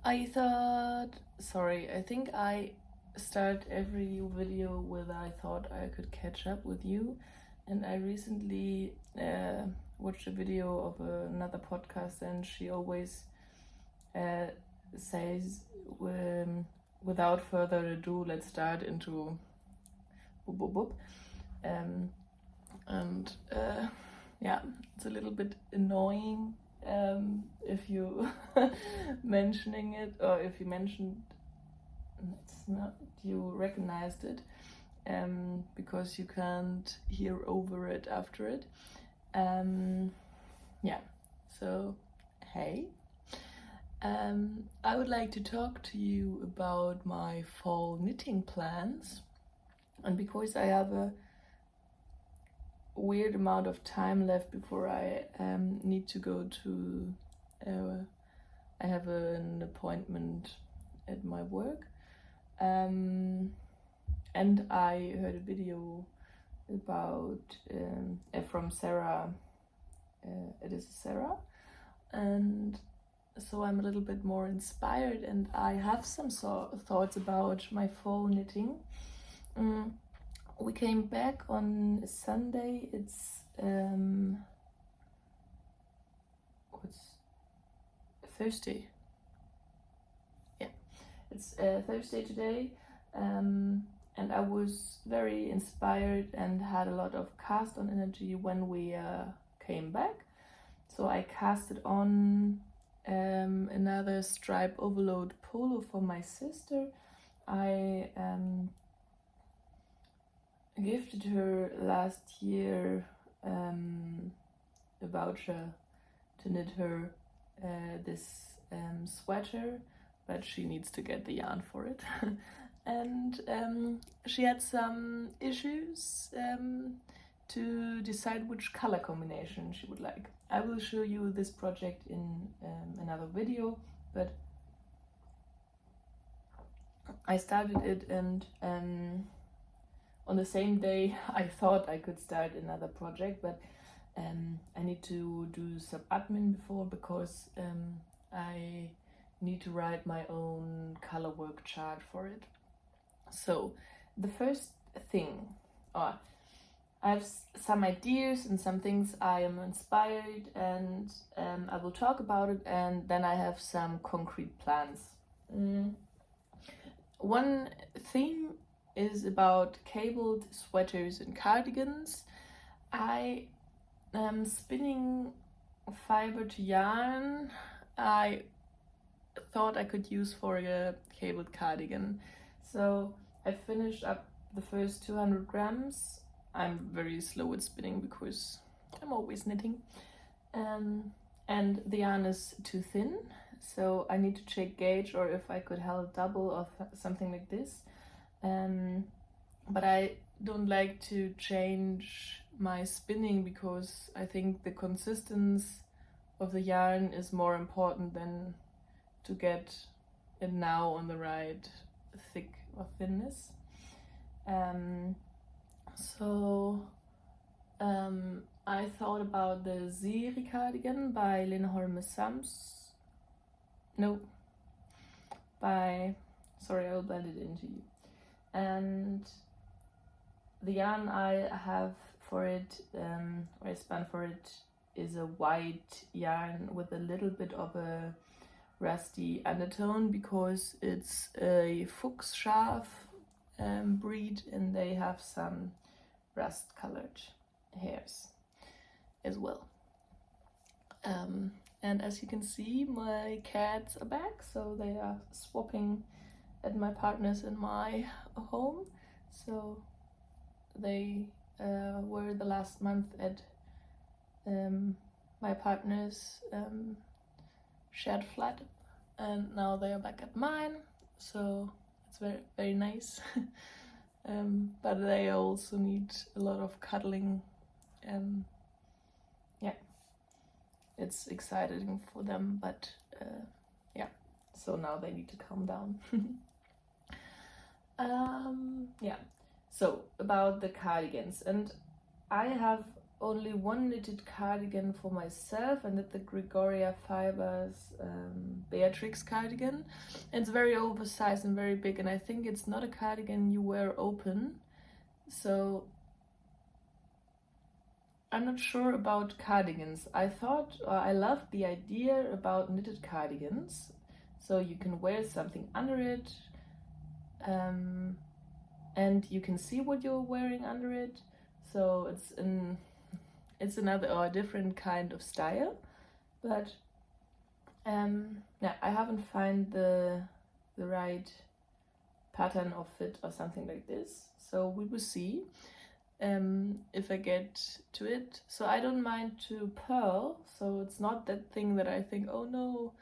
I think I start every video with I thought I could catch up with you, and I recently watched a video of another podcast, and she always says, without further ado, let's start into boop boop boop. Yeah, it's a little bit annoying if you mentioning it, or if you mentioned it's not, you recognized it, because you can't hear over it after it. Yeah, so hey, I would like to talk to you about my fall knitting plans, and because I have a weird amount of time left before I need to go to I have an appointment at my work, and I heard a video about from Sarah, it is Sarah, and so I'm a little bit more inspired, and I have some thoughts about my fall knitting. We came back on Sunday. It's what's Thursday? Yeah, it's Thursday today, and I was very inspired and had a lot of cast on energy when we came back. So I casted on another stripe overload polo for my sister. I gifted her last year a voucher to knit her this sweater, but she needs to get the yarn for it. And she had some issues to decide which color combination she would like. I will show you this project in another video, but I started it, and on the same day I thought I could start another project, but I need to do some admin before, because I need to write my own color work chart for it. So the first thing, I have some ideas and some things I am inspired, and I will talk about it, and then I have some concrete plans. One thing is about cabled sweaters and cardigans. I am spinning fiber to yarn I thought I could use for a cabled cardigan. So I finished up the first 200 grams. I'm very slow at spinning because I'm always knitting, and the yarn is too thin, so I need to check gauge, or if I could have double or something like this. But I don't like to change my spinning, because I think the consistency of the yarn is more important than to get it now on the right thick or thinness. So I thought about the Ziri cardigan by Lindholm Sams. No, sorry, I will blend it into you. And the yarn I have for it, or I spun for it, is a white yarn with a little bit of a rusty undertone, because it's a Fuchs Schaf breed, and they have some rust colored hairs as well. And as you can see, my cats are back, so they are swapping at my partner's in my home. So they were the last month at my partner's shared flat, and now they are back at mine, so it's very, very nice. But they also need a lot of cuddling, and yeah, it's exciting for them, but yeah, so now they need to calm down. Yeah, so about the cardigans, and I have only one knitted cardigan for myself, and that the Gregoria Fibers Beatrix cardigan. It's very oversized and very big, and I think it's not a cardigan you wear open, so I'm not sure about cardigans. I loved the idea about knitted cardigans, so you can wear something under it, and you can see what you're wearing under it. So it's another or a different kind of style, but yeah, I haven't found the right pattern or fit or something like this. So we will see if I get to it. So I don't mind to purl, so it's not that thing that I think, oh no,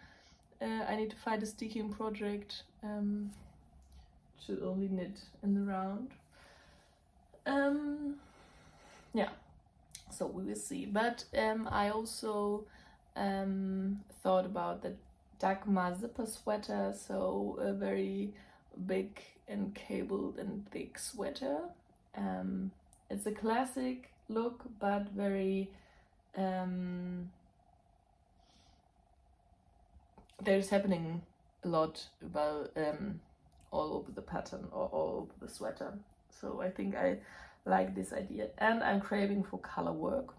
I need to find a sticking project to only knit in the round. Yeah, so we will see. But I also thought about the Dagmar zipper sweater, so a very big and cabled and thick sweater. It's a classic look, but very there's happening a lot about all over the pattern or all over the sweater. So I think I like this idea, and I'm craving for color work.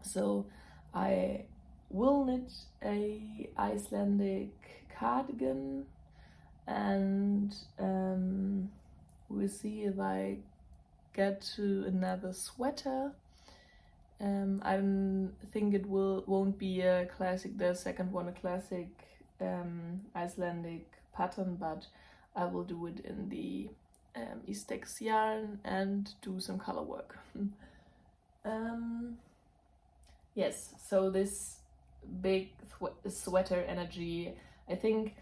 So I will knit a Icelandic cardigan, and we'll see if I get to another sweater. I don't think it won't be a classic, the second one a classic Icelandic pattern, but I will do it in the Eastex yarn and do some color work. Yes, so this big sweater energy, I think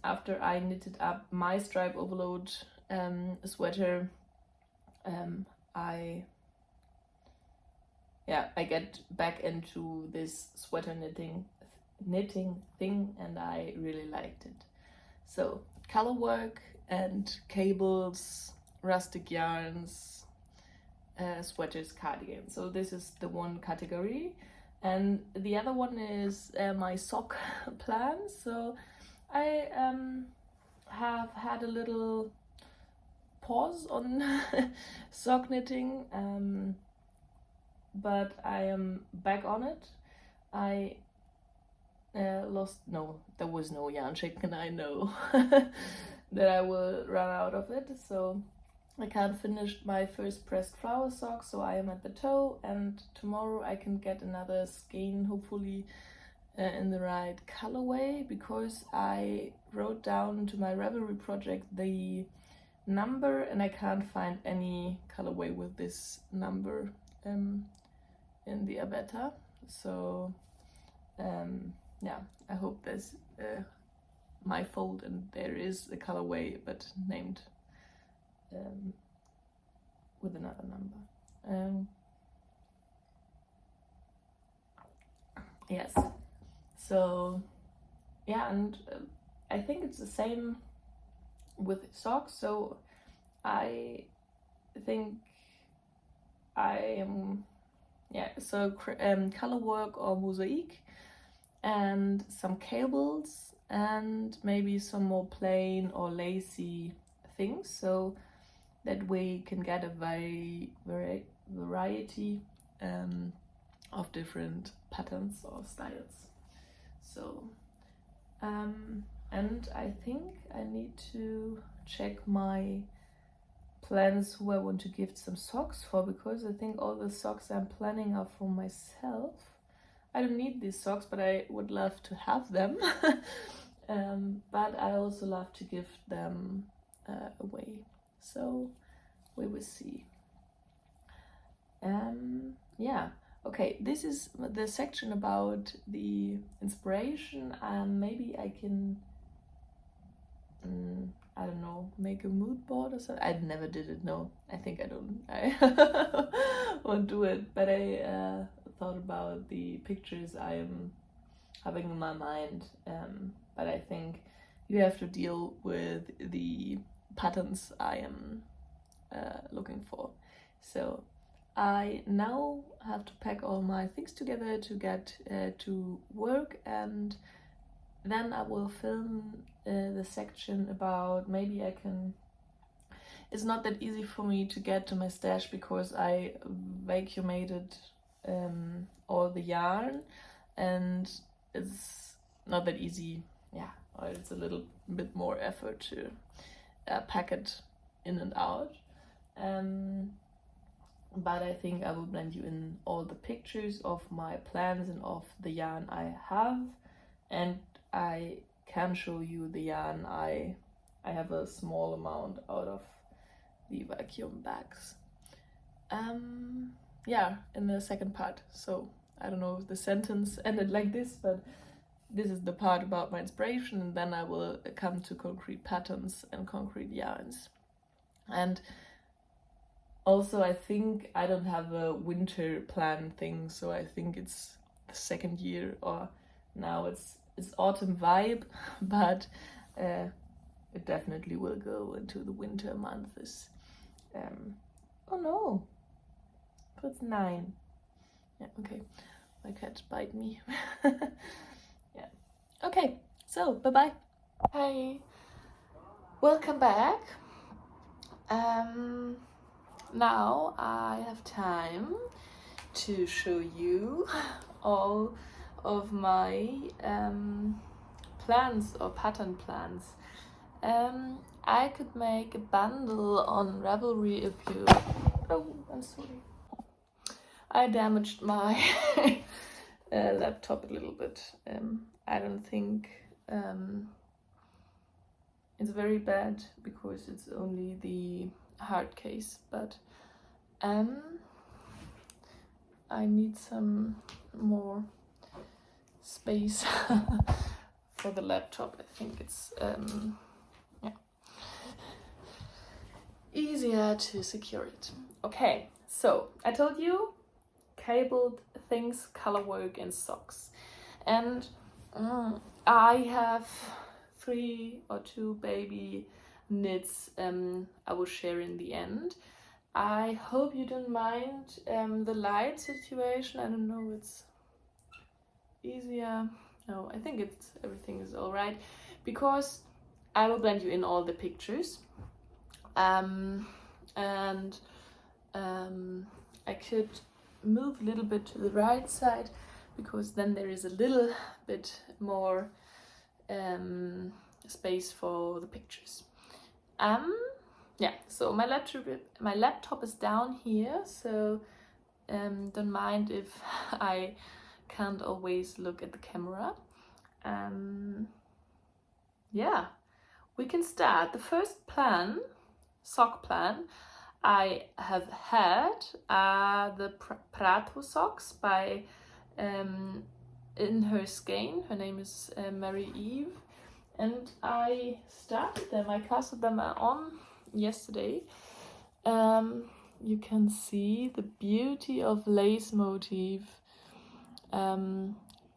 after I knitted up my stripe overload sweater, I get back into this sweater knitting thing, and I really liked it. So color work and cables, rustic yarns, sweaters, cardigans. So this is the one category, and the other one is my sock plan. So I have had a little pause on sock knitting, but I am back on it. I there was no yarn chicken, I know that I will run out of it, so I can't finish my first pressed flower sock, so I am at the toe, and tomorrow I can get another skein, hopefully in the right colorway, because I wrote down to my Ravelry project the number, and I can't find any colorway with this number in the Avetta. So yeah, I hope there's my fault and there is a colorway but named with another number. Yes, so yeah, and I think it's the same with socks. So I think I am color work or mosaic, and some cables, and maybe some more plain or lacy things, so that we can get a variety of different patterns or styles. So and I think I need to check my plans who I want to gift some socks for, because I think all the socks I'm planning are for myself. I don't need these socks, but I would love to have them. But I also love to gift them away. So we will see. Yeah, okay, this is the section about the inspiration. Maybe I can, I don't know, make a mood board or something. I never did it, no. I think I won't do it, but I thought about the pictures I am having in my mind, but I think you have to deal with the patterns I am looking for. So I now have to pack all my things together to get to work, and then I will film the section about, maybe I can, it's not that easy for me to get to my stash because I vacuumated all the yarn, and it's not that easy, yeah, or it's a little bit more effort to pack it in and out. But I think I will blend you in all the pictures of my plans and of the yarn I have, and I can show you the yarn I have a small amount out of the vacuum bags. Yeah, in the second part. So I don't know if the sentence ended like this, but this is the part about my inspiration, and then I will come to concrete patterns and concrete yarns. And also, I think I don't have a winter plan thing, so I think it's the second year, or now it's autumn vibe, but it definitely will go into the winter months. Oh no, it's 9. Yeah, okay, my cat bite me. Yeah, okay, so bye bye. Hey, welcome back. Now I have time to show you all of my plans or pattern plans. I could make a bundle on Ravelry if you... Oh, I'm sorry. I damaged my laptop a little bit. I don't think it's very bad because it's only the hard case, but I need some more space for the laptop. I think it's easier to secure it. Okay, so I told you cabled things, color work and socks, and I have 3 or 2 baby knits I will share in the end. I hope you don't mind the light situation. I don't know, it's easier. No, I think everything is all right, because I will blend you in all the pictures. And I could move a little bit to the right side, because then there is a little bit more space for the pictures. Yeah, so my laptop is down here, so don't mind if I can't always look at the camera. Yeah, we can start. The first plan, sock plan, I have had the Prato socks by In Her Skein. Her name is Mary Eve, and I started them. I casted them on yesterday. You can see the beauty of lace motif.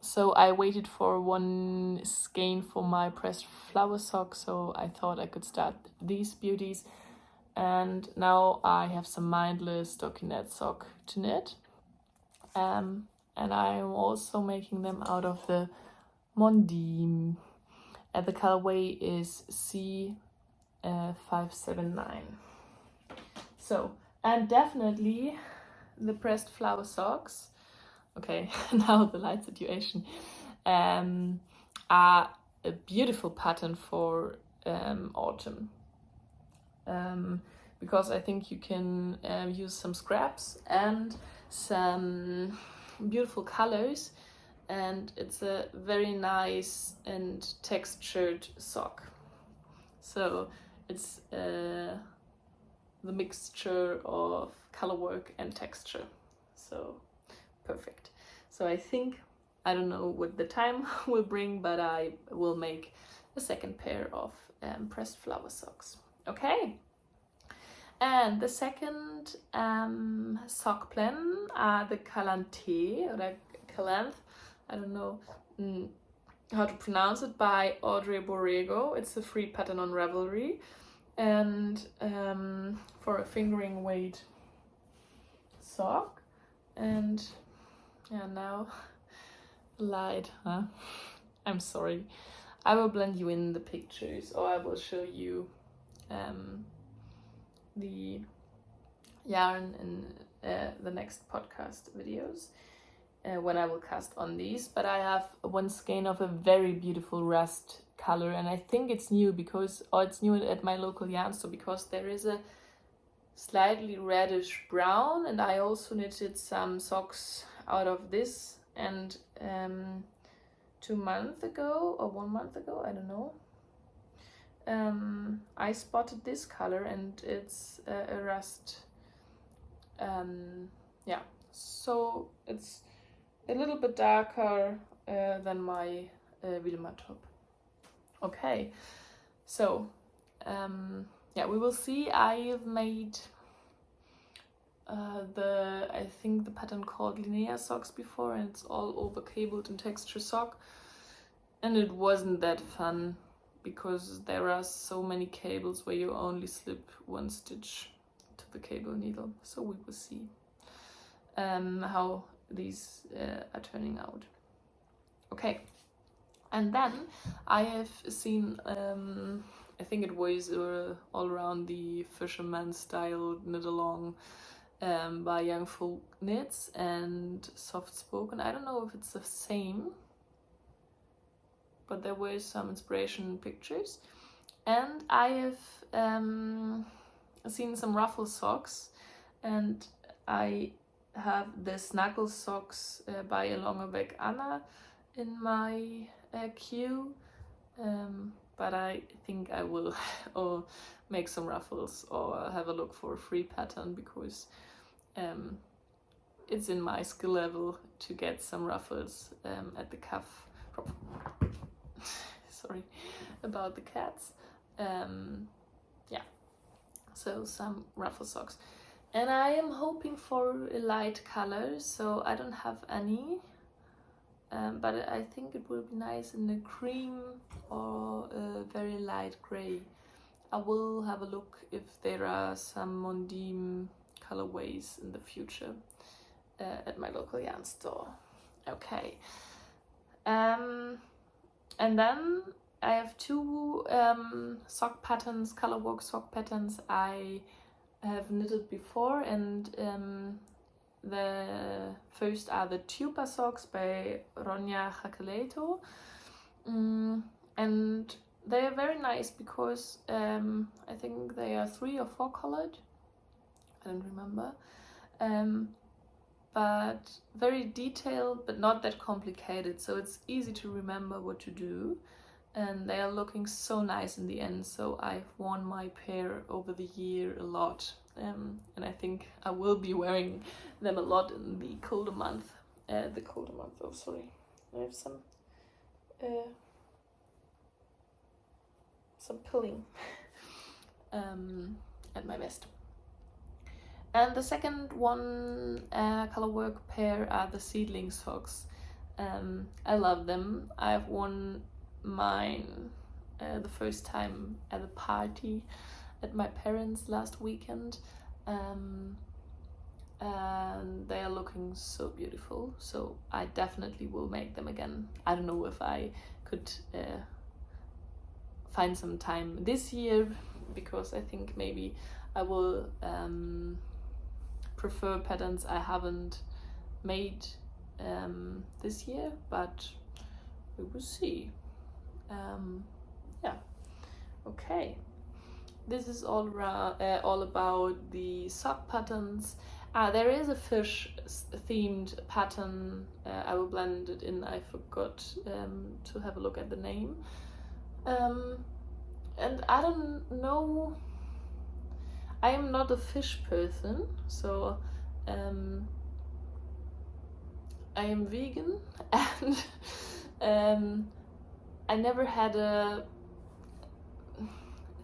So I waited for one skein for my pressed flower sock, so I thought I could start these beauties. And now I have some mindless stockinette sock to knit. And I'm also making them out of the Mondim. And the colorway is C579. So, and definitely the pressed flower socks, okay, now the light situation, are a beautiful pattern for autumn. Because I think you can use some scraps and some beautiful colors, and it's a very nice and textured sock. So it's the mixture of color work and texture, so perfect. So I think, I don't know what the time will bring, but I will make a second pair of pressed flower socks. Okay, and the second sock plan are the Calante, or Calanth, I don't know how to pronounce it, by Audrey Borrego. It's a free pattern on Ravelry, and for a fingering weight sock. And yeah, now light, huh? I'm sorry. I will blend you in the pictures, or I will show you the yarn in the next podcast videos when I will cast on these. But I have one skein of a very beautiful rust color, and I think it's new because, or it's new at my local yarn store, because there is a slightly reddish brown, and I also knitted some socks out of this, and 2 months ago or 1 month ago, I don't know, I spotted this color, and it's a rust. Yeah, so it's a little bit darker than my Wilma top. Okay, so yeah, we will see. I've made I think the pattern called Linnea socks before, and it's all over cabled and texture sock, and it wasn't that fun because there are so many cables where you only slip one stitch to the cable needle. So we will see how these are turning out. Okay, and then I have seen I think it was all around the fisherman style knit along by Young Folk Knits and Soft Spoken. I don't know if it's the same, but there were some inspiration pictures. And I have seen some ruffle socks, and I have the snuggle socks by Alongabeck Anna in my queue, but I think I will or make some ruffles or have a look for a free pattern, because it's in my skill level to get some ruffles at the cuff. Sorry about the cats. Yeah, so some ruffle socks, and I am hoping for a light color, so I don't have any, but I think it will be nice in a cream or a very light gray. I will have a look if there are some Mondim colorways in the future at my local yarn store. Okay, and then I have 2 sock patterns, colorwork sock patterns I have knitted before, and the first are the tuba socks by Ronja Jacaleto, and they are very nice because I think they are 3 or 4 colored, I don't remember, but very detailed, but not that complicated, so it's easy to remember what to do, and they are looking so nice in the end. So I've worn my pair over the year a lot, and I think I will be wearing them a lot in the colder month. Oh sorry, I have some pulling at my vest. And the second one colorwork pair are the seedling socks. I love them. I've worn mine the first time at a party at my parents' last weekend, and they are looking so beautiful, so I definitely will make them again. I don't know if I could find some time this year, because I think maybe I will prefer patterns I haven't made this year, but we will see. Yeah, okay, this is all about the sock patterns. There is a fish themed pattern. I will blend it in. I forgot to have a look at the name, and I don't know, I am not a fish person, so I am vegan, and I never had a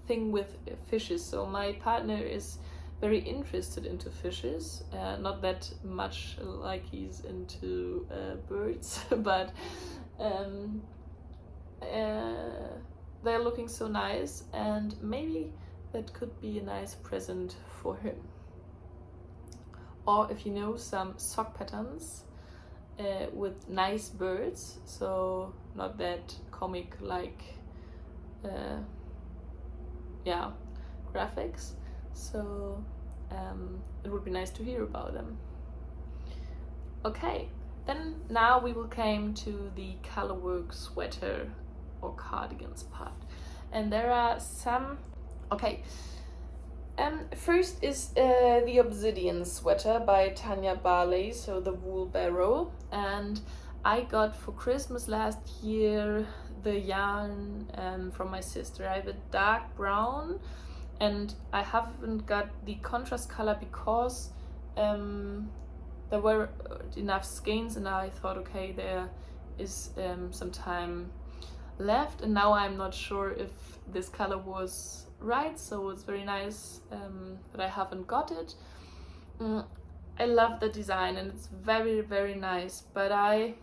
thing with fishes, so my partner is very interested into fishes, not that much like he's into birds, but they're looking so nice, and maybe that could be a nice present for him. Or if you know some sock patterns with nice birds, so not that comic like graphics, so it would be nice to hear about them. Okay, then now we will come to the colorwork sweater or cardigans part, and there are some. Okay, first is the Obsidian sweater by Tanya Barley, so the wool barrow, and I got for Christmas last year the yarn from my sister. I have a dark brown, and I haven't got the contrast color because there were enough skeins, and I thought, okay, there is some time left, and now I'm not sure if this color was right, so it's very nice that I haven't got it. I love the design and it's very, very nice, but I'm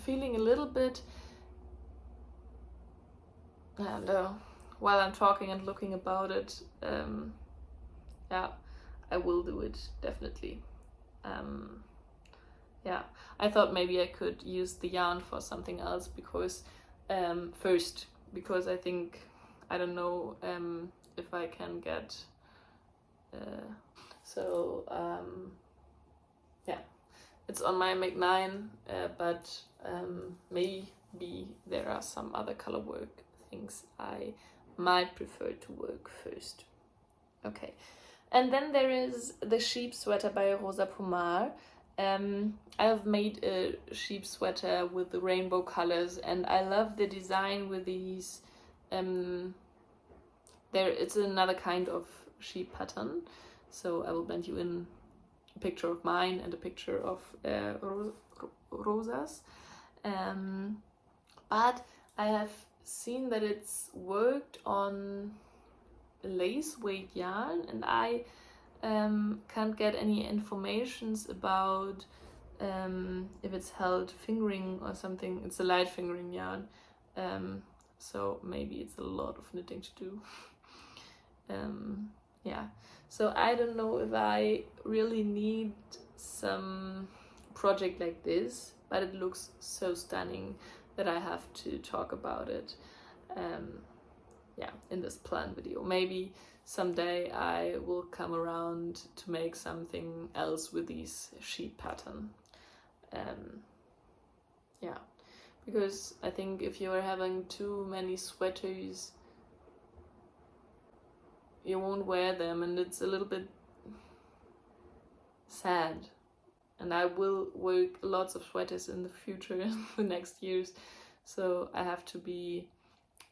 feeling a little bit, and while I'm talking and looking about it, yeah, I will do it definitely. Yeah, I thought maybe I could use the yarn for something else because first, because I think, I don't know if I can get yeah, it's on my Make 9, but maybe there are some other color work things I might prefer to work first. Okay, and then there is the sheep sweater by Rosa Pomar. I have made a sheep sweater with the rainbow colors, and I love the design with these. It's another kind of sheep pattern, so I will blend you in a picture of mine and a picture of Rosa's. But I have seen that it's worked on lace weight yarn, and I can't get any informations about if it's held fingering or something. It's a light fingering yarn, so maybe it's a lot of knitting to do. Yeah, so I don't know if I really need some project like this, but it looks so stunning that I have to talk about it yeah, in this plan video. Maybe someday I will come around to make something else with these sheep pattern. Yeah, because I think if you are having too many sweaters, you won't wear them, and it's a little bit sad. And I will work lots of sweaters in the future, in the next years, so I have to be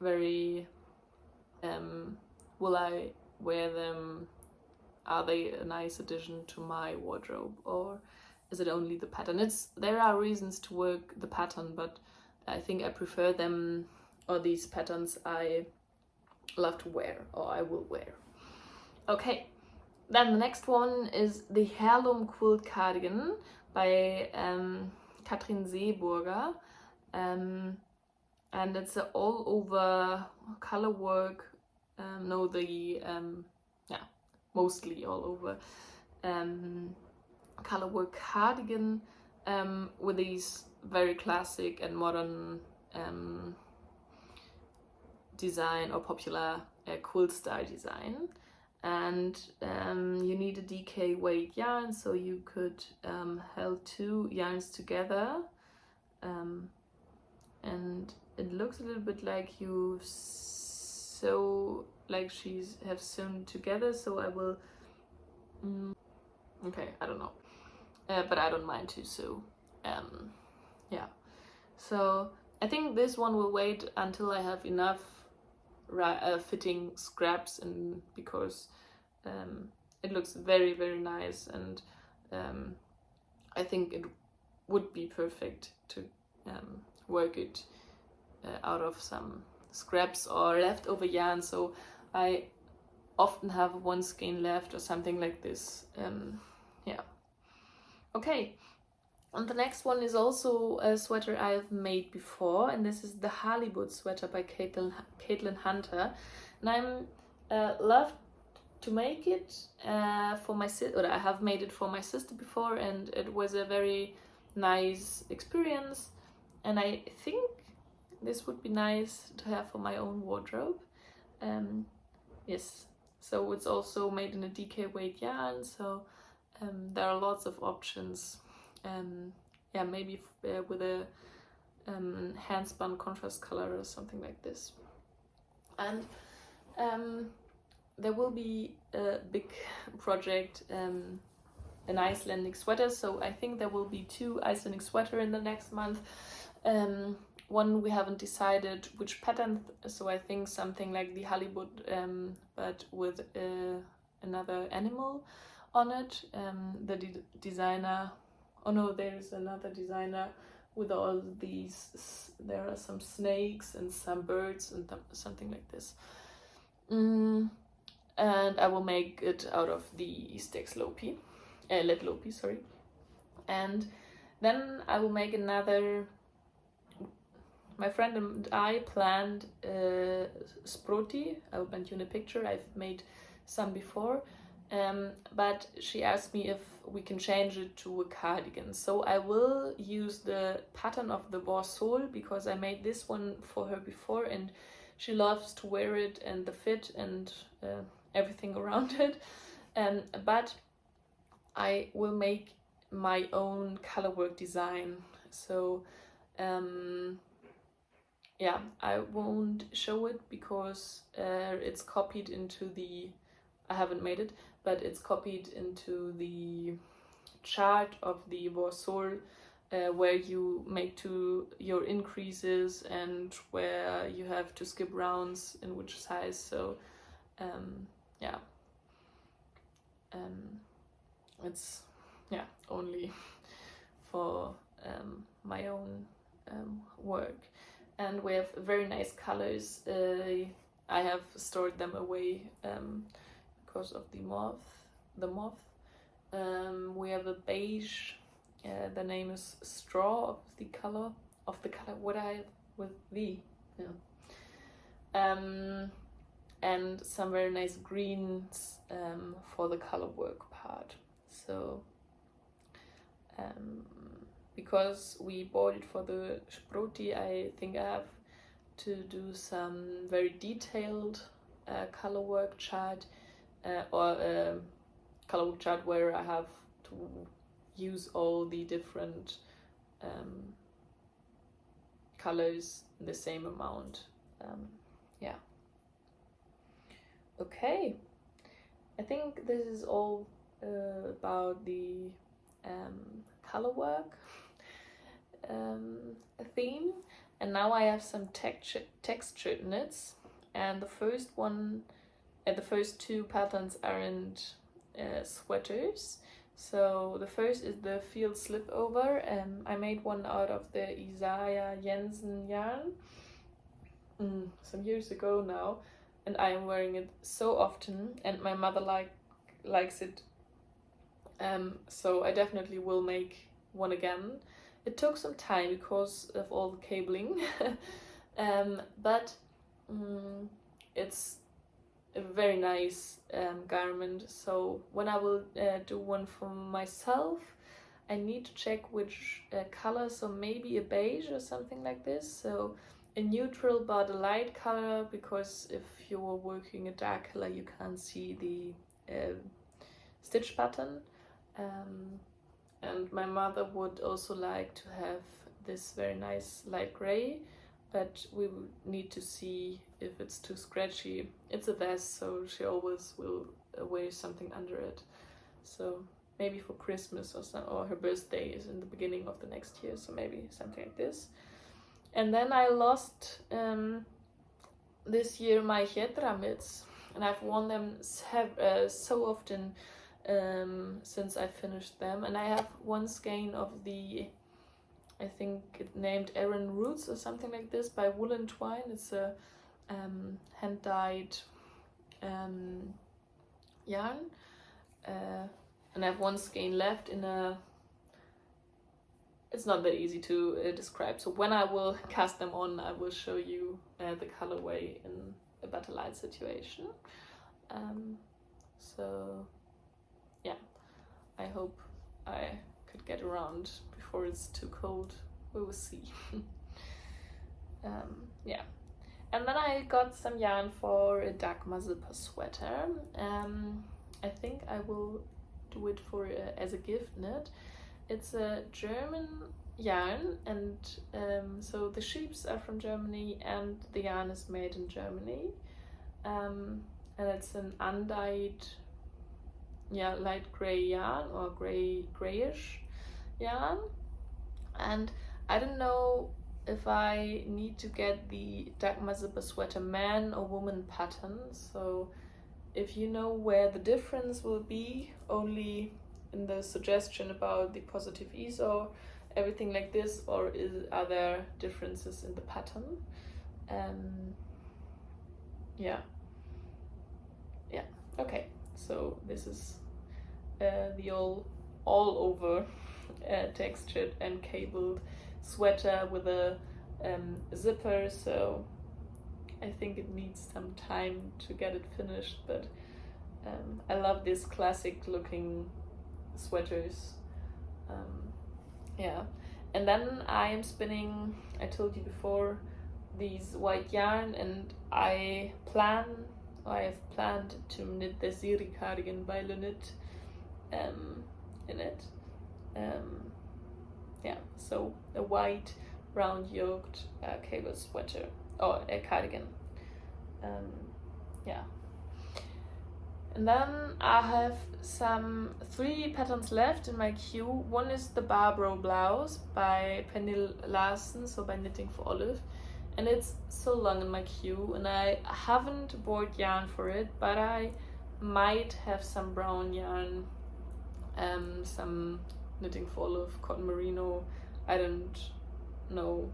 very will I wear them? Are they a nice addition to my wardrobe, or is it only the pattern? There are reasons to work the pattern, but I think I prefer them, or these patterns I love to wear, or I will wear. Okay, then the next one is the Heirloom Quilt Cardigan by Katrin Seeburger, and it's an all over color work. Mostly all over color work cardigan with these very classic and modern design, or popular quilt style design. And you need a DK weight yarn, so you could held 2 yarns together, and it looks a little bit like she's have sewn together, so I will okay, I don't know, but I don't mind to sew. Yeah, so I think this one will wait until I have enough fitting scraps, and because it looks very, very nice, and I think it would be perfect to work it out of some scraps or leftover yarn, so I often have 1 skein left or something like this. Yeah, okay. And the next one is also a sweater I have made before, and this is the Halibut sweater by Caitlin Hunter. And I'm love to make it for my sister, or I have made it for my sister before, and it was a very nice experience. And I think this would be nice to have for my own wardrobe. Yes, so it's also made in a DK weight yarn, so there are lots of options. Yeah, maybe with a hand spun contrast color or something like this. And there will be a big project, an Icelandic sweater, so I think there will be 2 Icelandic sweater in the next month. One we haven't decided which pattern, so I think something like the halibut, but with another animal on it. The designer, oh no, there's another designer with all these, there are some snakes and some birds and something like this. And I will make it out of the Stex Lopi, Let Lopi, sorry. And then I will make another. My friend and I planned sproti. I will send you in a picture. I've made some before, but she asked me if we can change it to a cardigan. So I will use the pattern of the Vorsol because I made this one for her before, and she loves to wear it and the fit and everything around it. But I will make my own colorwork design. So yeah, I won't show it because it's copied into the, I haven't made it, but it's copied into the chart of the Vorsol, where you make your increases and where you have to skip rounds in which size. So yeah, it's only for my own work. And we have very nice colors. I have stored them away because of the moth. We have a beige. The name is straw of the color. What I have with the. Yeah. And some very nice greens for the color work part. So because we bought it for the sproti, I think I have to do some very detailed color work chart, or color work chart where I have to use all the different colors in the same amount. Yeah. Okay, I think this is all about the color work theme. And now I have some textured knits, and the first 2 patterns aren't sweaters. So the first is the field slipover, and I made one out of the Isaiah Jensen yarn some years ago now, and I am wearing it so often, and my mother likes it, so I definitely will make one again. It took some time because of all the cabling, but it's a very nice garment. So when I will do one for myself, I need to check which color, so maybe a beige or something like this. So a neutral but a light color, because if you're working a dark color you can't see the stitch pattern. And my mother would also like to have this very nice light gray, but we need to see if it's too scratchy. It's a vest, so she always will wear something under it. So maybe for Christmas or her birthday is in the beginning of the next year, so maybe something like this. And then I lost this year my Hjetra mitts, and I've worn them so often since I finished them. And I have one skein of the, I think it named Aran Roots or something like this by Woolen Twine. It's a hand-dyed yarn, and I have one skein left in a, it's not that easy to describe, so when I will cast them on I will show you the colorway in a better light situation. So yeah, I hope I could get around before it's too cold we will see. Yeah. And then I got some yarn for a Dagmar zipper sweater. I think I will do it for as a gift knit. It's a German yarn, and so the sheeps are from Germany and the yarn is made in Germany. And it's an undyed, light gray yarn, or grayish yarn. And I don't know if I need to get the Dagmar zipper sweater man or woman pattern. So if you know where the difference will be, only in the suggestion about the positive ease or everything like this, or are there differences in the pattern? Yeah, okay, so this is the all over textured and cabled sweater with a zipper, so I think it needs some time to get it finished, but I love these classic looking sweaters. Yeah, and then I am spinning, I told you before, these white yarn, and I have planned to knit the Siri cardigan by Lunit in it. Yeah, so a white round yoked cable sweater, or a cardigan. Yeah. And then I have 3 patterns left in my queue. One is the Barbro blouse by Pernille Larsen, so by Knitting for Olive. And it's so long in my queue, and I haven't bought yarn for it, but I might have some brown yarn, some Knitting for Olive, cotton merino. I don't know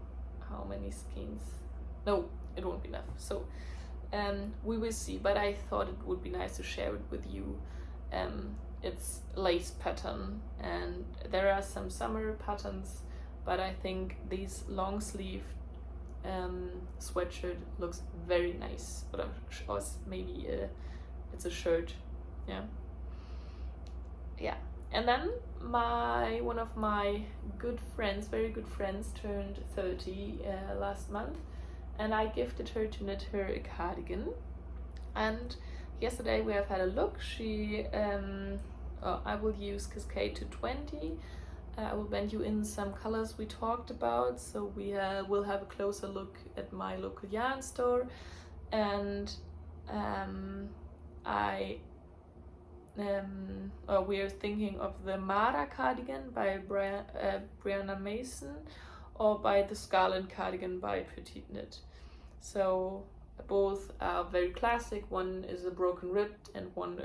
how many skeins. No, it won't be enough. So we will see, but I thought it would be nice to share it with you. It's lace pattern, and there are some summer patterns, but I think these long sleeve sweatshirt looks very nice, or maybe it's a shirt. Yeah. And then one of my very good friends turned 30 last month, and I gifted her to knit her a cardigan. And yesterday we have had a look. I will use Cascade 220. I will bend you in some colors we talked about, so we will have a closer look at my local yarn store. And we are thinking of the Mara cardigan by Brianna Mason, or by the Scarlet cardigan by Petite Knit. So both are very classic. One is a broken ribbed and one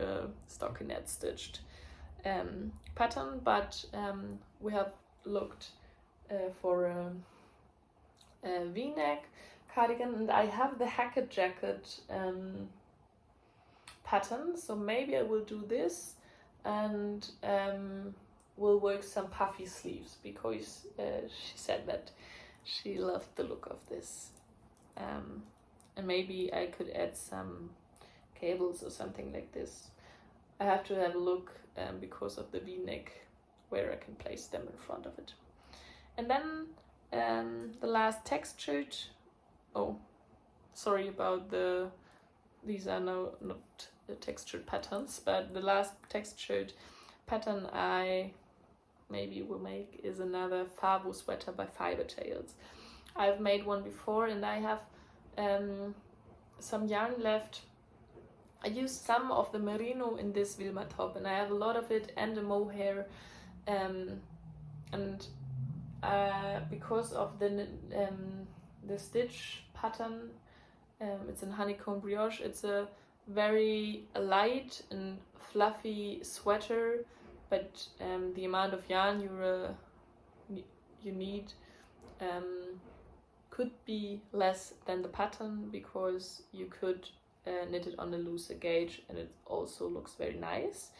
stockinette stitched pattern, but we have looked for a V-neck cardigan, and I have the Hackett jacket pattern, so maybe I will do this, and we'll work some puffy sleeves, because she said that she loved the look of this, and maybe I could add some cables or something like this. I have to have a look because of the V-neck, where I can place them in front of it. And then the last textured, sorry about these are not the textured patterns, but the last textured pattern I maybe will make is another Fabo sweater by Fiber Tales. I've made one before, and I have some yarn left. I used some of the merino in this Wilma top, and I have a lot of it, and a mohair, and because of the stitch pattern, it's in honeycomb brioche. It's a very light and fluffy sweater, but the amount of yarn you need could be less than the pattern, because you could knit it on a looser gauge, and it also looks very nice.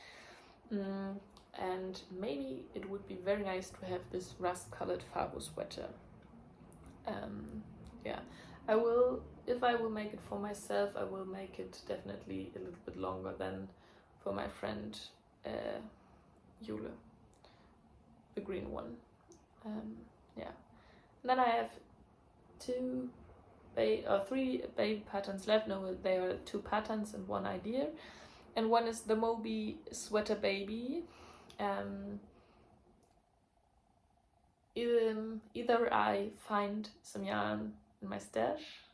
And maybe it would be very nice to have this rust colored Fabo sweater. Yeah, if I will make it for myself, I will make it definitely a little bit longer than for my friend Jule, the green one. Yeah, Then I have three baby patterns left. No, there are 2 patterns and 1 idea. And one is the Moby Sweater Baby. Either I find some yarn in my stash,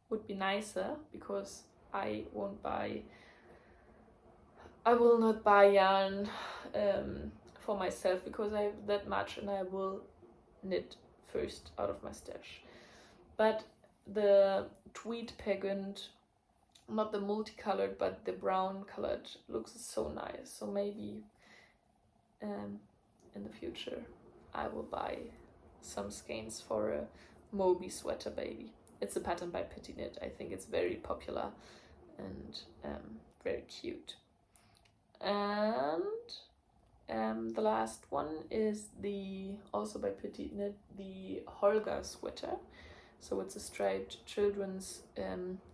would be nicer, because I will not buy yarn for myself, because I have that much, and I will knit first out of my stash. But the tweed pegant, not the multicolored but the brown colored, looks so nice. So maybe in the future I will buy some skeins for a Moby Sweater Baby. It's a pattern by Petit Knit. I think it's very popular and very cute. And the last one is also by Petit Knit, the Holger sweater. So it's a striped children's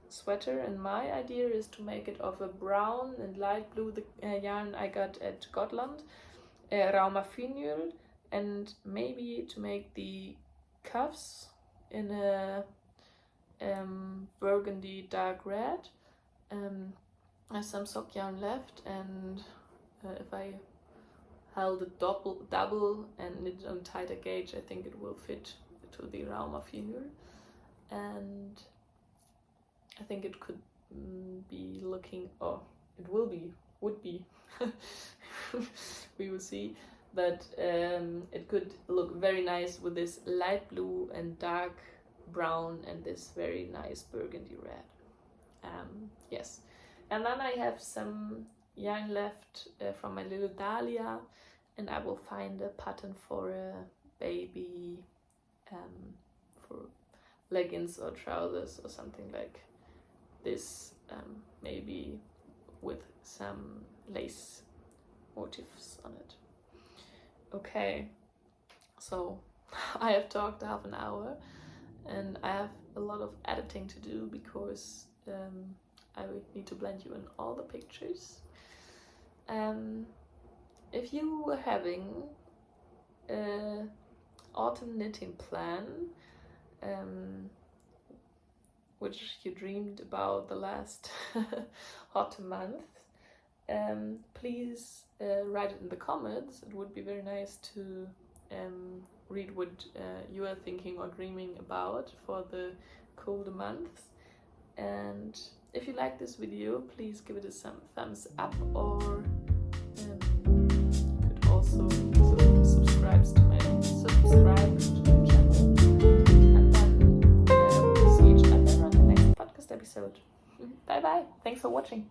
sweater, and my idea is to make it of a brown and light blue, the yarn I got at Gotland, Raumafinul, and maybe to make the cuffs in a burgundy dark red. I have some sock yarn left, and if I held a double and knit on tighter gauge, I think it will fit to the Raumafinul. And I think it could be looking, would be we will see, but it could look very nice with this light blue and dark brown and this very nice burgundy red. Yes, and then I have some yarn left from my little Dahlia, and I will find a pattern for a baby, for leggings or trousers or something like this, maybe with some lace motifs on it. Okay, so I have talked half an hour, and I have a lot of editing to do, because I would need to blend you in all the pictures. If you were having an autumn knitting plan, which you dreamed about the last autumn month, please write it in the comments. It would be very nice to read what you are thinking or dreaming about for the colder months. And if you like this video, please give it a thumbs up, or you could also subscribe to my channel. And then we'll see each other on the next podcast episode. Bye bye. Thanks for watching.